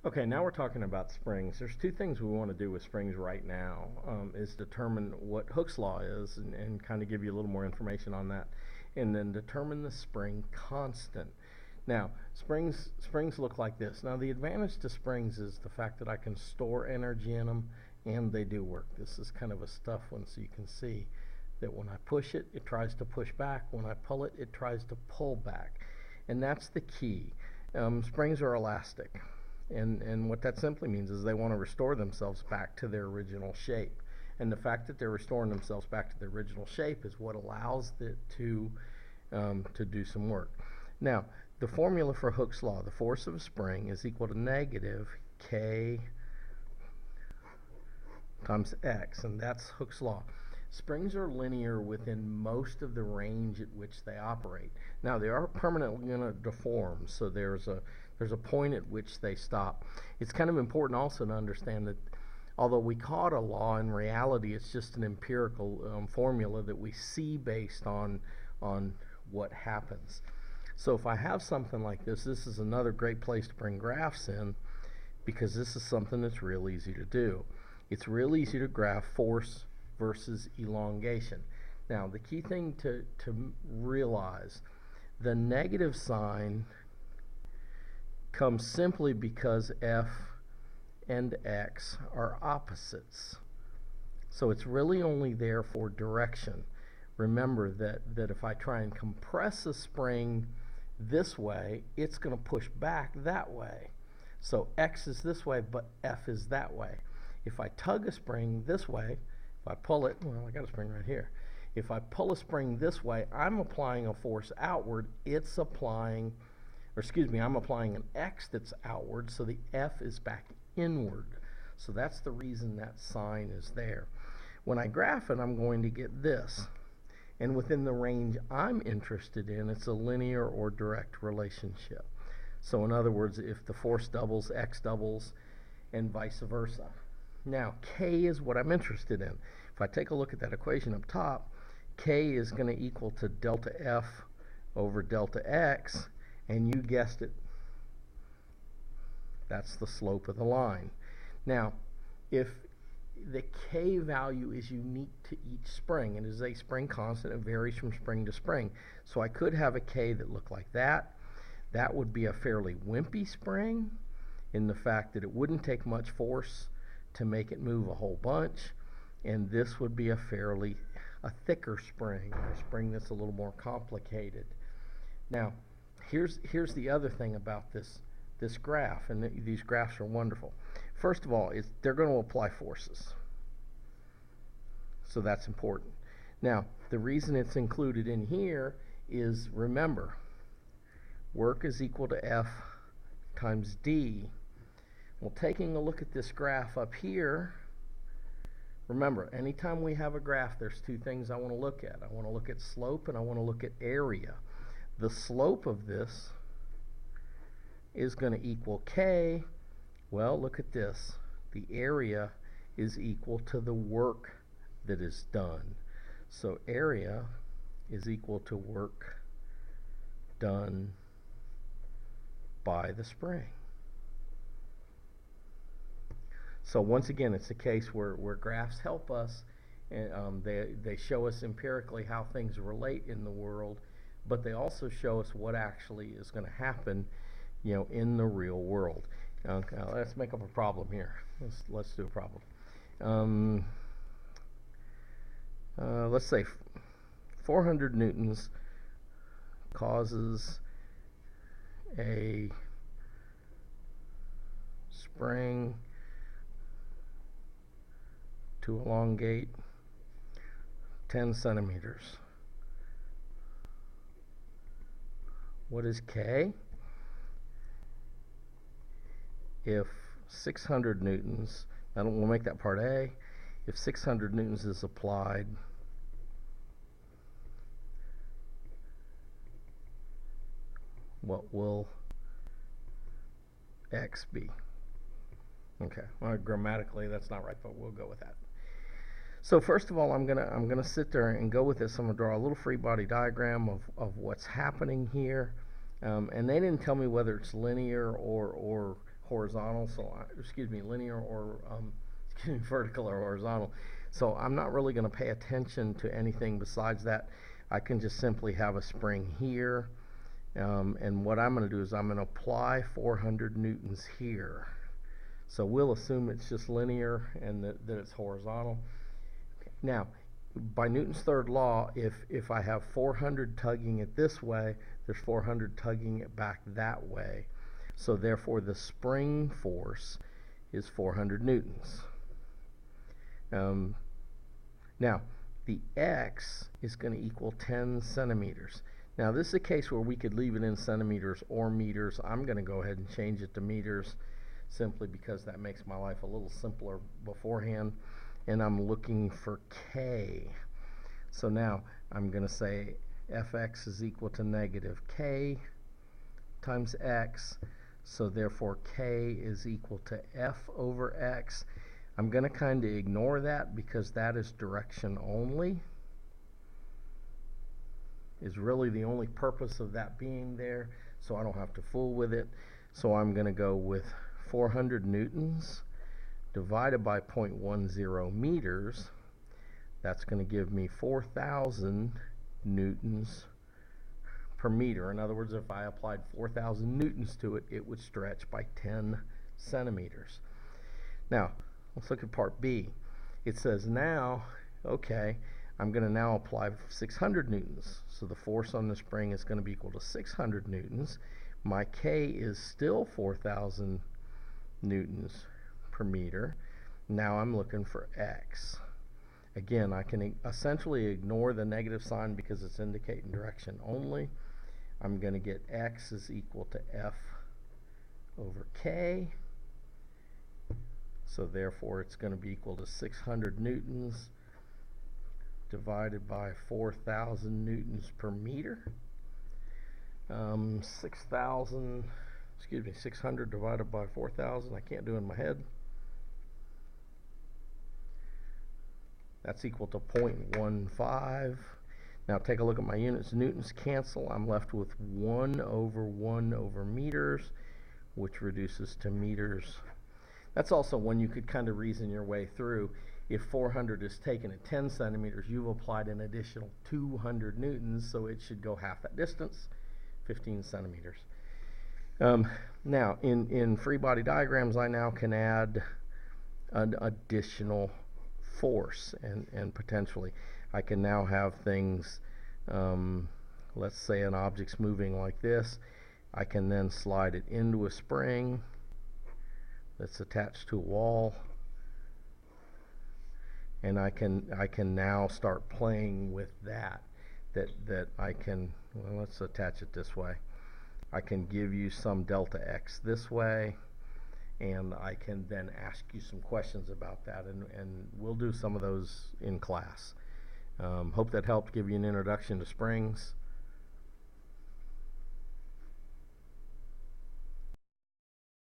Okay, now we're talking about springs. There's two things we want to do with springs right now, is determine what Hooke's law is and kind of give you a little more information on that, and then determine the spring constant. Now, springs look like this. Now, the advantage to springs is the fact that I can store energy in them, and they do work. This is kind of a stuff one, so you can see that when I push it, it tries to push back. When I pull it, it tries to pull back, and that's the key. Springs are elastic. And what that simply means is they want to restore themselves back to their original shape. And the fact that they're restoring themselves back to their original shape is what allows it to do some work. Now, the formula for Hooke's law, the force of a spring is equal to negative K times X, and that's Hooke's law. Springs are linear within most of the range at which they operate. Now, they are permanently going to deform, so there's a point at which they stop. It's kind of important also to understand that although we call it a law, in reality it's just an empirical formula that we see based on what happens. So if I have something like this, this is another great place to bring graphs in, because this is something that's real easy to do. It's real easy to graph force versus elongation. Now, the key thing to realize, the negative sign comes simply because F and X are opposites. So it's really only there for direction. Remember that if I try and compress a spring this way, it's going to push back that way. So X is this way, but F is that way. If I tug a spring this way, if I pull it, well, I got a spring right here. If I pull a spring this way, I'm applying a force outward. It's applying, or excuse me, I'm applying an X that's outward, so the F is back inward. So that's the reason that sign is there. When I graph it, I'm going to get this. And within the range I'm interested in, it's a linear or direct relationship. So in other words, if the force doubles, X doubles, and vice versa. Now, K is what I'm interested in. If I take a look at that equation up top, K is going to equal to delta F over delta X, and you guessed it, that's the slope of the line. Now, if the K value is unique to each spring, and is a spring constant, it varies from spring to spring. So I could have a K that looked like that. That would be a fairly wimpy spring, in the fact that it wouldn't take much force to make it move a whole bunch, and this would be a thicker spring, or a spring that's a little more complicated. Now, here's the other thing about this graph, and these graphs are wonderful. First of all, they're going to apply forces, so that's important. Now, the reason it's included in here is, remember, work is equal to F times D. Well, taking a look at this graph up here, remember, anytime we have a graph, there's two things I want to look at. I want to look at slope, and I want to look at area. The slope of this is going to equal K. Well, look at this. The area is equal to the work that is done. So area is equal to work done by the spring. So once again, it's a case where graphs help us, and they show us empirically how things relate in the world, but they also show us what actually is going to happen, in the real world. Okay, let's make up a problem here. Let's do a problem. Let's say 400 newtons causes a spring to elongate 10 centimeters. What is K? If 600 newtons, we'll make that part A. If 600 newtons is applied, what will X be? Okay, well, grammatically that's not right, but we'll go with that. So first of all, I'm gonna sit there and go with this. I'm gonna draw a little free body diagram of what's happening here, and they didn't tell me whether it's linear or horizontal, so linear or vertical or horizontal. So I'm not really going to pay attention to anything besides that. I can just simply have a spring here, and what I'm going to do is I'm going to apply 400 newtons here. So we'll assume it's just linear and that it's horizontal. Now, by Newton's third law, if I have 400 tugging it this way, there's 400 tugging it back that way. So therefore the spring force is 400 newtons. Now, the X is going to equal 10 centimeters. Now, this is a case where we could leave it in centimeters or meters. I'm going to go ahead and change it to meters simply because that makes my life a little simpler beforehand. And I'm looking for K. So now I'm going to say Fx is equal to negative K times X. So therefore K is equal to F over X. I'm going to kind of ignore that because that is direction only. Is really the only purpose of that being there, so I don't have to fool with it. So I'm going to go with 400 newtons divided by 0.10 meters. That's going to give me 4,000 newtons per meter. In other words, if I applied 4,000 newtons to it, it would stretch by 10 centimeters. Now, let's look at part B. It says now, okay, I'm going to now apply 600 newtons. So the force on the spring is going to be equal to 600 newtons. My K is still 4,000 newtons per meter. Now I'm looking for X. Again, I can essentially ignore the negative sign because it's indicating direction only. I'm going to get X is equal to F over K. So therefore it's going to be equal to 600 newtons divided by 4,000 newtons per meter. 600 divided by 4,000, I can't do it in my head. That's equal to 0.15. Now take a look at my units. Newtons cancel. I'm left with 1 over meters, which reduces to meters. That's also one you could kind of reason your way through. If 400 is taken at 10 centimeters, you've applied an additional 200 newtons, so it should go half that distance, 15 centimeters. Now, in free body diagrams, I now can add an additional force, and potentially I can now have things, let's say an object's moving like this. I can then slide it into a spring that's attached to a wall, and I can now start playing with that I can, well, let's attach it this way. I can give you some delta X this way, and I can then ask you some questions about that, and we'll do some of those in class. Hope that helped give you an introduction to springs.